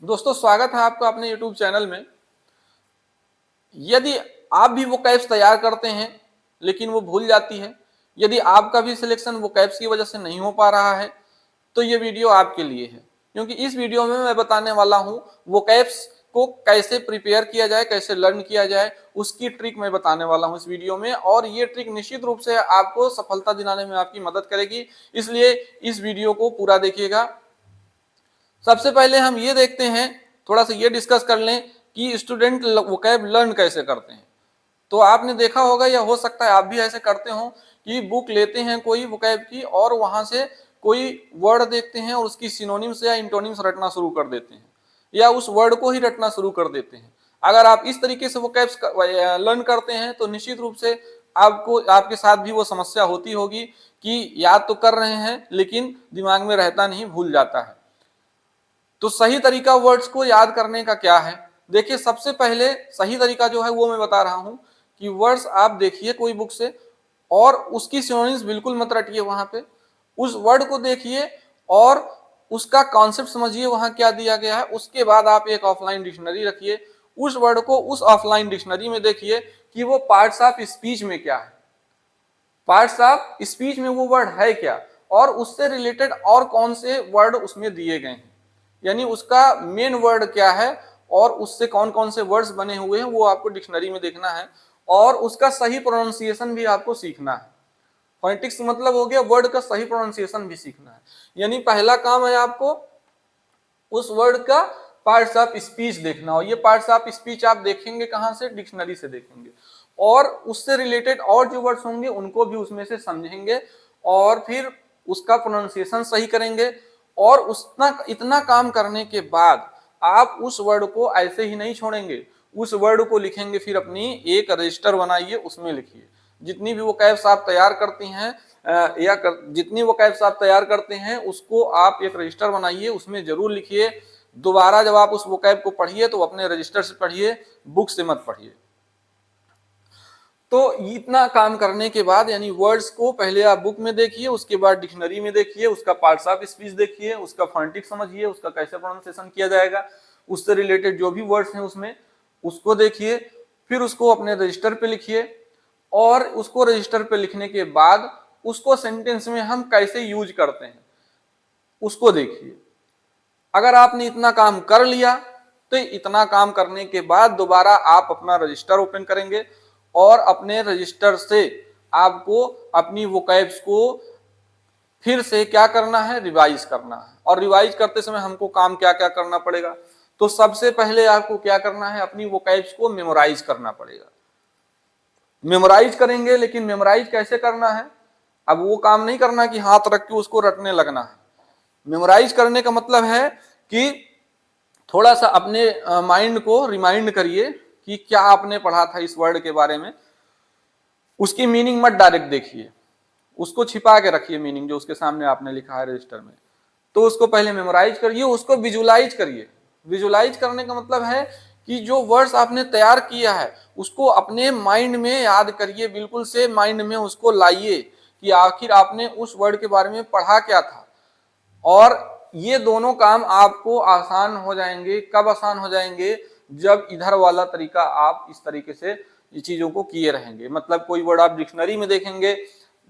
दोस्तों स्वागत है आपका अपने YouTube चैनल में। यदि आप भी वोकैब्स तैयार करते हैं लेकिन वो भूल जाती है, यदि आपका भी सिलेक्शन वोकैब्स की वजह से नहीं हो पा रहा है तो ये वीडियो आपके लिए है, क्योंकि इस वीडियो में मैं बताने वाला हूं वोकैब्स को कैसे प्रिपेयर किया जाए, कैसे लर्न किया जाए, उसकी ट्रिक मैं बताने वाला हूं इस वीडियो में। और ये ट्रिक निश्चित रूप से आपको सफलता दिलाने में आपकी मदद करेगी, इसलिए इस वीडियो को पूरा देखिएगा। सबसे पहले हम ये देखते हैं, थोड़ा सा ये डिस्कस कर लें कि स्टूडेंट वोकैब लर्न कैसे करते हैं। तो आपने देखा होगा या हो सकता है आप भी ऐसे करते हो कि बुक लेते हैं कोई वोकैब की और वहां से कोई वर्ड देखते हैं और उसकी सिनोनिम्स या इंटोनिम्स रटना शुरू कर देते हैं या उस वर्ड को ही रटना शुरू कर देते हैं। अगर आप इस तरीके से वोकैब्स लर्न करते हैं तो निश्चित रूप से आपको आपके साथ भी वो समस्या होती होगी कि याद तो कर रहे हैं लेकिन दिमाग में रहता नहीं, भूल जाता है। तो सही तरीका वर्ड्स को याद करने का क्या है? देखिए, सबसे पहले सही तरीका जो है वो मैं बता रहा हूं कि वर्ड्स आप देखिए कोई बुक से और उसकी सिनोनिम्स बिल्कुल मत रटिए, वहां पे उस वर्ड को देखिए और उसका कॉन्सेप्ट समझिए वहां क्या दिया गया है। उसके बाद आप एक ऑफलाइन डिक्शनरी रखिए, उस वर्ड को उस ऑफलाइन डिक्शनरी में देखिए कि वो पार्ट्स ऑफ स्पीच में क्या है, पार्ट्स ऑफ स्पीच में वो वर्ड है क्या और उससे रिलेटेड और कौन से वर्ड उसमें दिए गए हैं, यानी उसका मेन वर्ड क्या है और उससे कौन कौन से वर्ड्स बने हुए हैं वो आपको डिक्शनरी में देखना है। और उसका सही प्रोनाउंसिएशन भी आपको सीखना है। फोनेटिक्स मतलब हो गया वर्ड का सही प्रोनाउंसिएशन भी सीखना है, यानी पहला काम है आपको उस वर्ड का पार्ट्स ऑफ स्पीच देखना। और ये पार्ट्स ऑफ स्पीच आप देखेंगे कहां से? डिक्शनरी से देखेंगे और उससे रिलेटेड और जो वर्ड्स होंगे उनको भी उसमें से समझेंगे और फिर उसका प्रोनाउंसिएशन सही करेंगे। और उतना इतना काम करने के बाद आप उस वर्ड को ऐसे ही नहीं छोड़ेंगे, उस वर्ड को लिखेंगे, फिर अपनी एक रजिस्टर बनाइए, उसमें लिखिए। जितनी भी वोकैब्स आप तैयार करती हैं जितनी वोकैब्स आप तैयार करते हैं उसको आप एक रजिस्टर बनाइए, उसमें जरूर लिखिए। दोबारा जब आप उस वोकैब को पढ़िए तो अपने रजिस्टर से पढ़िए, बुक से मत पढ़िए। तो इतना काम करने के बाद यानी वर्ड्स को पहले आप बुक में देखिए, उसके बाद डिक्शनरी में देखिए, उसका पार्ट्स ऑफ स्पीच देखिए, उसका फोनेटिक्स समझिए, उसका कैसे प्रोनाउंसिएशन किया जाएगा, उससे रिलेटेड जो भी वर्ड्स हैं उसमें उसको देखिए, फिर उसको अपने रजिस्टर पे लिखिए। और उसको रजिस्टर पे लिखने के बाद उसको सेंटेंस में हम कैसे यूज करते हैं उसको देखिए। अगर आपने इतना काम कर लिया तो इतना काम करने के बाद दोबारा आप अपना रजिस्टर ओपन करेंगे और अपने रजिस्टर से आपको अपनी वोकैब्स को फिर से क्या करना है? रिवाइज करना है। और रिवाइज करते समय हमको काम क्या क्या करना पड़ेगा? तो सबसे पहले आपको क्या करना है? अपनी वोकैब्स को मेमोराइज करना पड़ेगा। मेमोराइज करेंगे, लेकिन मेमोराइज कैसे करना है? अब वो काम नहीं करना कि हाथ रख के उसको रटने लगना है। मेमोराइज करने का मतलब है कि थोड़ा सा अपने माइंड को रिमाइंड करिए कि क्या आपने पढ़ा था इस वर्ड के बारे में। उसकी मीनिंग मत डायरेक्ट देखिए, उसको छिपा के रखिए मीनिंग जो उसके सामने आपने लिखा है रजिस्टर में। तो उसको पहले मेमोराइज करिए, उसको विजुलाइज करिए। विजुलाइज करने का मतलब है कि जो वर्ड्स आपने तैयार किया है उसको अपने माइंड में याद करिए, बिल्कुल से माइंड में उसको लाइए कि आखिर आपने उस वर्ड के बारे में पढ़ा क्या था। और ये दोनों काम आपको आसान हो जाएंगे। कब आसान हो जाएंगे? जब इधर वाला तरीका आप इस तरीके से ये चीजों को किए रहेंगे। मतलब कोई वर्ड आप डिक्शनरी में देखेंगे,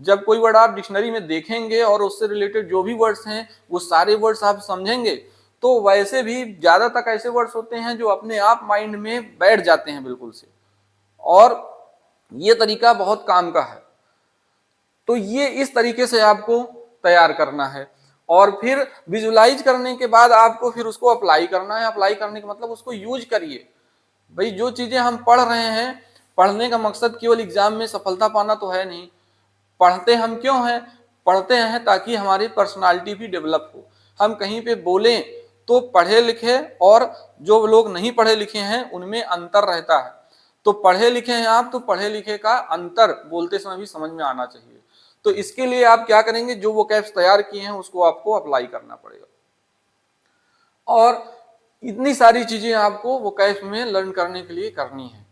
जब कोई वर्ड आप डिक्शनरी में देखेंगे और उससे रिलेटेड जो भी वर्ड्स हैं वो सारे वर्ड्स आप समझेंगे, तो वैसे भी ज्यादा तक ऐसे वर्ड्स होते हैं जो अपने आप माइंड में बैठ जाते हैं बिल्कुल से, और ये तरीका बहुत काम का है। तो ये इस तरीके से आपको तैयार करना है और फिर विजुलाइज करने के बाद आपको फिर उसको अप्लाई करना है। अप्लाई करने का मतलब उसको यूज करिए। भाई जो चीजें हम पढ़ रहे हैं, पढ़ने का मकसद केवल एग्जाम में सफलता पाना तो है नहीं। पढ़ते हम क्यों हैं? पढ़ते हैं ताकि हमारी पर्सनालिटी भी डेवलप हो, हम कहीं पे बोलें तो पढ़े लिखे, और जो लोग नहीं पढ़े लिखे हैं उनमें अंतर रहता है। तो पढ़े लिखे हैं आप, तो पढ़े लिखे का अंतर बोलते समय भी समझ में आना चाहिए। तो इसके लिए आप क्या करेंगे? जो वोकैब्स तैयार किए हैं उसको आपको अप्लाई करना पड़ेगा। और इतनी सारी चीजें आपको वोकैब्स में लर्न करने के लिए करनी है।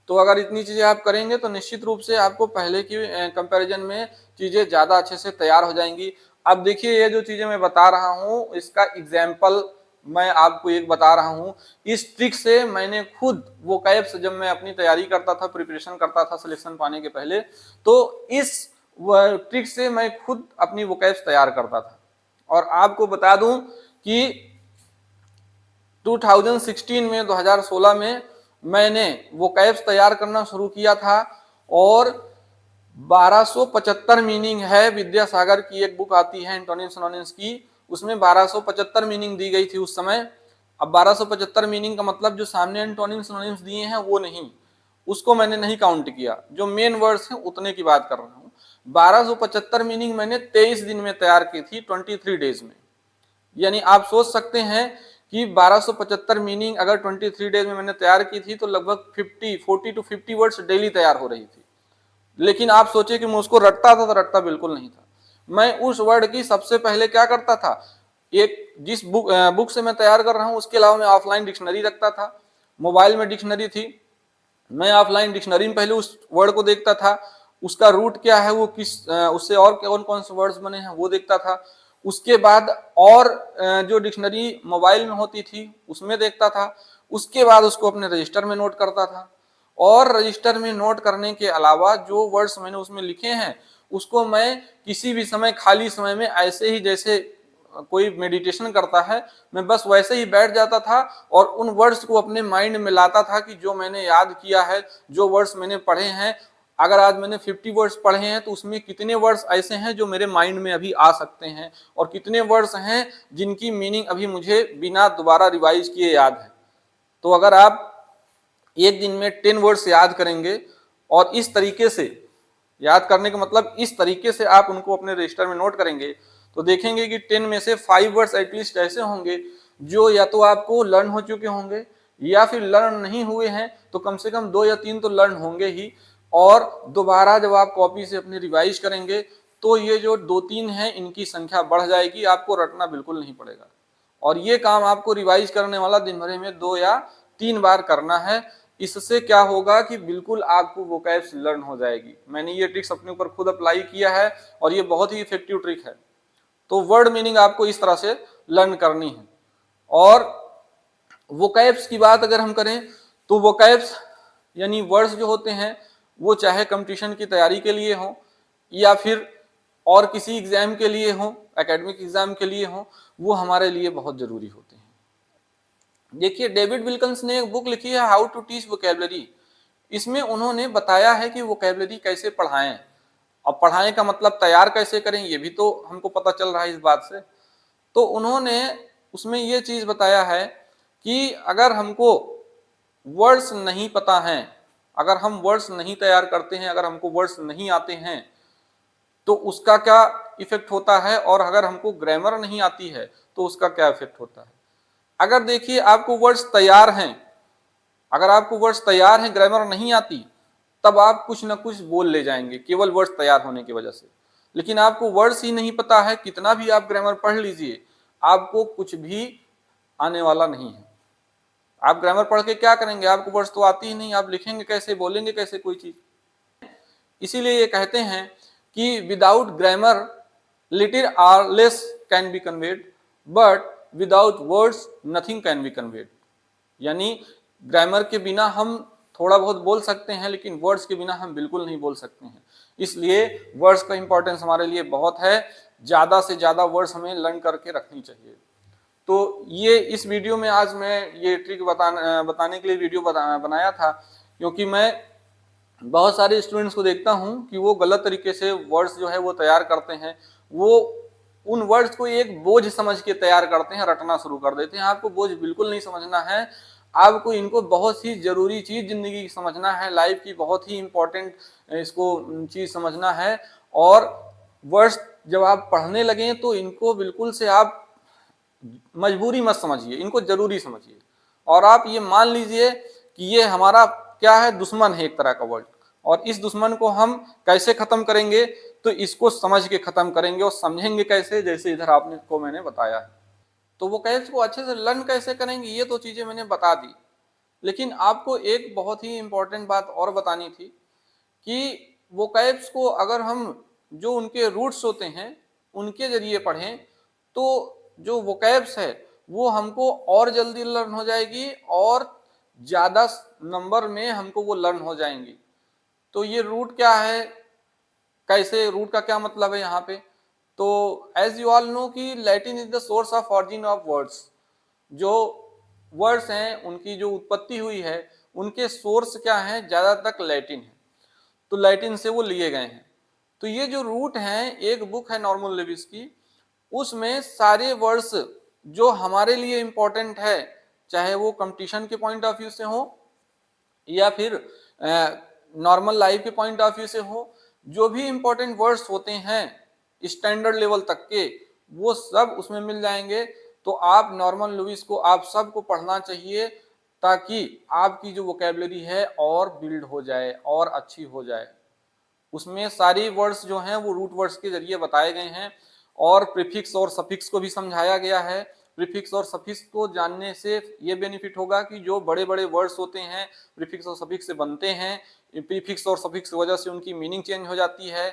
तो अगर इतनी चीजें आप करेंगे तो निश्चित रूप से आपको पहले की कंपैरिजन में चीजें ज्यादा अच्छे से तैयार हो जाएंगी। अब देखिए, ये जो चीजें मैं बता रहा हूं इसका एग्जाम्पल मैं आपको एक बता रहा हूं, इस ट्रिक से मैंने खुद वोकैब्स जब मैं अपनी तैयारी करता था, प्रिपरेशन करता था सिलेक्शन पाने के पहले, तो इस ट्रिक से मैं खुद अपनी वोकैब्स तैयार करता था। और आपको बता दूं कि 2016 में 2016 में मैंने वोकैब्स तैयार करना शुरू किया था, और 1275 मीनिंग है, विद्यासागर की एक बुक आती है एंटोनिम्स सिनोनिम्स की, उसमें 1275 मीनिंग दी गई थी उस समय। अब 1275 मीनिंग का मतलब जो सामने एंटोनिम्स सिनोनिम्स दिए हैं वो नहीं, उसको मैंने नहीं काउंट किया, जो मेन वर्ड्स हैं उतने की बात कर रहा हूँ। 1275 मीनिंग मैंने 23 दिन में तैयार की थी, 23 डेज में। यानी आप सोच सकते हैं कि 1275 मीनिंग अगर 23 डेज में मैंने तैयार की थी तो लगभग 40 to 50 वर्ड्स डेली तैयार हो रही थी। लेकिन आप सोचे कि मैं उसको रटता था, तो रटता बिल्कुल नहीं था। मैं उस वर्ड की सबसे पहले क्या करता था, एक जिस बुक से मैं तैयार कर रहा हूं उसके अलावा मैं ऑफलाइन डिक्शनरी रखता था। मोबाइल में डिक्शनरी थी, मैं ऑफलाइन डिक्शनरी में पहले उस वर्ड को देखता था, उसका रूट क्या है, वो किस उससे और कौन कौन से वर्ड्स बने हैं वो देखता था। उसके बाद और जो डिक्शनरी मोबाइल में होती थी उसमें देखता था। उसके बाद उसको अपने रजिस्टर में नोट करता था, और रजिस्टर में नोट करने के अलावा जो वर्ड्स मैंने उसमें लिखे हैं उसको मैं किसी भी समय खाली समय में ऐसे ही जैसे कोई मेडिटेशन करता है, मैं बस वैसे ही बैठ जाता था और उन वर्ड्स को अपने माइंड में लाता था कि जो मैंने याद किया है, जो वर्ड्स मैंने पढ़े हैं, अगर आज मैंने 50 वर्ड्स पढ़े हैं तो उसमें कितने वर्ड्स ऐसे हैं जो मेरे माइंड में अभी आ सकते हैं, और कितने वर्ड्स हैं जिनकी मीनिंग अभी मुझे बिना दोबारा रिवाइज किए याद है। तो अगर आप एक दिन में 10 वर्ड्स याद करेंगे, और इस तरीके से याद करने का मतलब इस तरीके से आप उनको अपने रजिस्टर में नोट करेंगे, तो देखेंगे कि 10 में से 5 वर्ड्स एटलीस्ट ऐसे होंगे जो या तो आपको लर्न हो चुके होंगे, या फिर लर्न नहीं हुए हैं तो कम से कम 2 या 3 तो लर्न होंगे ही। और दोबारा जब आप कॉपी से अपनी रिवाइज करेंगे तो ये जो 2-3 हैं इनकी संख्या बढ़ जाएगी, आपको रटना बिल्कुल नहीं पड़ेगा। और ये काम आपको रिवाइज करने वाला दिन भर में 2 या 3 बार करना है। इससे क्या होगा कि बिल्कुल आपको वोकैब्स लर्न हो जाएगी। मैंने ये ट्रिक्स अपने ऊपर खुद अप्लाई किया है और ये बहुत ही इफेक्टिव ट्रिक है। तो वर्ड मीनिंग आपको इस तरह से लर्न करनी है। और वोकैब्स की बात अगर हम करें तो वोकैब्स यानी वर्ड्स जो होते हैं वो चाहे कंपटीशन की तैयारी के लिए हो या फिर और किसी एग्जाम के लिए हो, एकेडमिक एग्जाम के लिए हो, वो हमारे लिए बहुत जरूरी होते हैं। देखिए, डेविड विल्कन्स ने एक बुक लिखी है हाउ टू टीच वोकैबुलरी। इसमें उन्होंने बताया है कि वोकैबुलरी कैसे पढ़ाएं। अब पढ़ाएं का मतलब तैयार कैसे करें ये भी तो हमको पता चल रहा है इस बात से। तो उन्होंने उसमें ये चीज बताया है कि अगर हमको वर्ड्स नहीं पता हैं, अगर हम वर्ड्स नहीं तैयार करते हैं, अगर हमको वर्ड्स नहीं आते हैं तो उसका क्या इफेक्ट होता है, और अगर हमको ग्रामर नहीं आती है तो उसका क्या इफेक्ट होता है। अगर देखिए आपको वर्ड्स तैयार हैं, अगर आपको वर्ड्स तैयार हैं, ग्रामर नहीं आती, तब आप कुछ ना कुछ बोल ले जाएंगे केवल वर्ड्स तैयार होने की वजह से। लेकिन आपको वर्ड्स ही नहीं पता है, कितना भी आप ग्रामर पढ़ लीजिए, आपको कुछ भी आने वाला नहीं है। आप ग्रामर पढ़ के क्या करेंगे, आपको वर्ड्स तो आती ही नहीं, आप लिखेंगे कैसे, बोलेंगे कैसे कोई चीज। इसीलिए ये कहते हैं कि without grammar little or less can be conveyed, but without words nothing can be conveyed. यानी ग्रामर के बिना हम थोड़ा बहुत बोल सकते हैं, लेकिन वर्ड्स के बिना हम बिल्कुल नहीं बोल सकते हैं। इसलिए वर्ड्स का इंपॉर्टेंस हमारे लिए बहुत है, ज्यादा से ज्यादा वर्ड्स हमें लर्न करके रखनी चाहिए। तो ये इस वीडियो में आज मैं ये ट्रिक बताने के लिए वीडियो बनाया था, क्योंकि मैं बहुत सारे स्टूडेंट्स को देखता हूं कि वो गलत तरीके से वर्ड्स जो है वो तैयार करते हैं। वो उन वर्ड्स को एक बोझ समझ के तैयार करते हैं, रटना शुरू कर देते हैं। आपको बोझ बिल्कुल नहीं समझना है, आपको इनको बहुत ही जरूरी चीज जिंदगी की समझना है, लाइफ की बहुत ही इंपॉर्टेंट इसको चीज समझना है। और वर्ड्स जब आप पढ़ने लगे तो इनको बिल्कुल से आप मजबूरी मत समझिए, इनको जरूरी समझिए। और आप ये मान लीजिए कि ये हमारा क्या है, दुश्मन है एक तरह का वर्ड, और इस दुश्मन को हम कैसे खत्म करेंगे, तो इसको समझ के खत्म करेंगे। और समझेंगे कैसे, जैसे इधर आपने को मैंने बताया है। तो वो कैसे को अच्छे से लर्न कैसे करेंगे, ये तो चीजें मैंने बता दी। लेकिन आपको एक बहुत ही इंपॉर्टेंट बात और बतानी थी कि वोकैब्स को अगर हम जो उनके रूट्स होते हैं उनके जरिए पढ़ें, तो जो वोकैब्स है वो हमको और जल्दी लर्न हो जाएगी और ज्यादा नंबर में हमको वो लर्न हो जाएंगी। तो ये रूट क्या है, कैसे, रूट का क्या मतलब है यहाँ पे? तो एज यू ऑल नो कि Latin is the source of origin of words. जो वर्ड्स हैं उनकी जो उत्पत्ति हुई है उनके सोर्स क्या है, ज्यादा तक लैटिन है, तो लैटिन से वो लिए गए हैं। तो ये जो रूट हैं, एक बुक है नॉर्मन लेविस की, उसमें सारे वर्ड्स जो हमारे लिए इंपॉर्टेंट है, चाहे वो कंपटीशन के पॉइंट ऑफ व्यू से हो या फिर नॉर्मल लाइफ के पॉइंट ऑफ व्यू से हो, जो भी इंपॉर्टेंट वर्ड्स होते हैं स्टैंडर्ड लेवल तक के, वो सब उसमें मिल जाएंगे। तो आप नॉर्मन लुइस को आप सबको पढ़ना चाहिए, ताकि आपकी जो वोकेबलरी है और बिल्ड हो जाए और अच्छी हो जाए। उसमें सारी वर्ड्स जो हैं वो रूट वर्ड्स के जरिए बताए गए हैं, और प्रीफिक्स और सफिक्स को भी समझाया गया है। प्रीफिक्स और सफिक्स को जानने से ये बेनिफिट होगा कि जो बड़े बड़े वर्ड्स होते हैं प्रीफिक्स और सफिक्स से बनते हैं, प्रीफिक्स और सफिक्स की वजह से उनकी मीनिंग चेंज हो जाती है।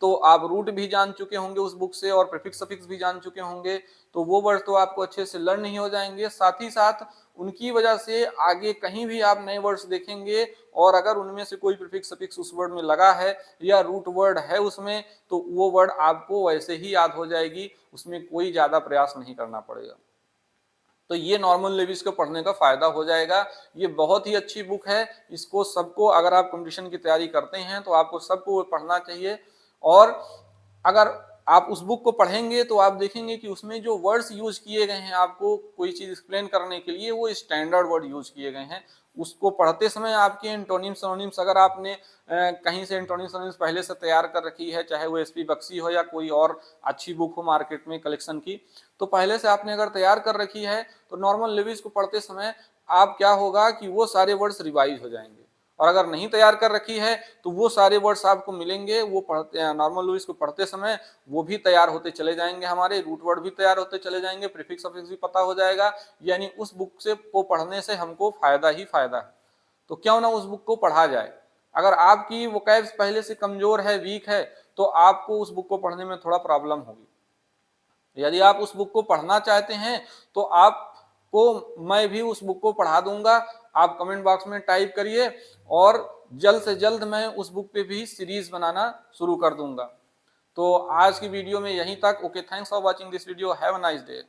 तो आप रूट भी जान चुके होंगे उस बुक से और प्रीफिक्स सफिक्स भी जान चुके होंगे, तो वो वर्ड तो आपको अच्छे से लर्न नहीं हो जाएंगे। साथ ही साथ उनकी वजह से आगे कहीं भी आप नए वर्ड्स देखेंगे और अगर उनमें से कोई प्रीफिक्स सफिक्स उस वर्ड में लगा है या रूट वर्ड है उसमें, तो वो वर्ड आपको वैसे ही याद हो जाएगी, उसमें कोई ज्यादा प्रयास नहीं करना पड़ेगा। तो ये नॉर्मन लेविस को पढ़ने का फायदा हो जाएगा। ये बहुत ही अच्छी बुक है, इसको सबको, अगर आप कंपटीशन की तैयारी करते हैं तो आपको सबको पढ़ना चाहिए। और अगर आप उस बुक को पढ़ेंगे तो आप देखेंगे कि उसमें जो वर्ड्स यूज किए गए हैं आपको कोई चीज एक्सप्लेन करने के लिए, वो स्टैंडर्ड वर्ड यूज किए गए हैं। उसको पढ़ते समय आपके एंटोनिम्स सिनोनिम्स, अगर आपने कहीं से एंटोनिम्स सिनोनिम्स पहले से तैयार कर रखी है, चाहे वो एसपी बख्शी हो या कोई और अच्छी बुक हो मार्केट में कलेक्शन की, तो पहले से आपने अगर तैयार कर रखी है तो नॉर्मन लेविस को पढ़ते समय आप क्या होगा कि वो सारे वर्ड्स रिवाइज हो जाएंगे। और अगर नहीं तैयार कर रखी है तो वो सारे वर्ड्स आपको मिलेंगे, वो पढ़ते नॉर्मल लुइस को पढ़ते समय वो भी तैयार होते चले जाएंगे, हमारे रूट वर्ड भी तैयार होते चले जाएंगे, प्रीफिक्स सफिक्स भी पता हो जाएगा। यानी उस बुक से को पढ़ने से हमको फायदा ही फायदा है। तो क्यों ना उस बुक को पढ़ा जाए। अगर आपकी वोकैब्स पहले से कमजोर है, वीक है, तो आपको उस बुक को पढ़ने में थोड़ा प्रॉब्लम होगी। यदि आप उस बुक को पढ़ना चाहते हैं तो आपको मैं भी उस बुक को पढ़ा दूंगा, आप कमेंट बॉक्स में टाइप करिए और जल्द से जल्द मैं उस बुक पे भी सीरीज बनाना शुरू कर दूंगा। तो आज की वीडियो में यहीं तक। Okay, thanks for watching this video, have a nice day.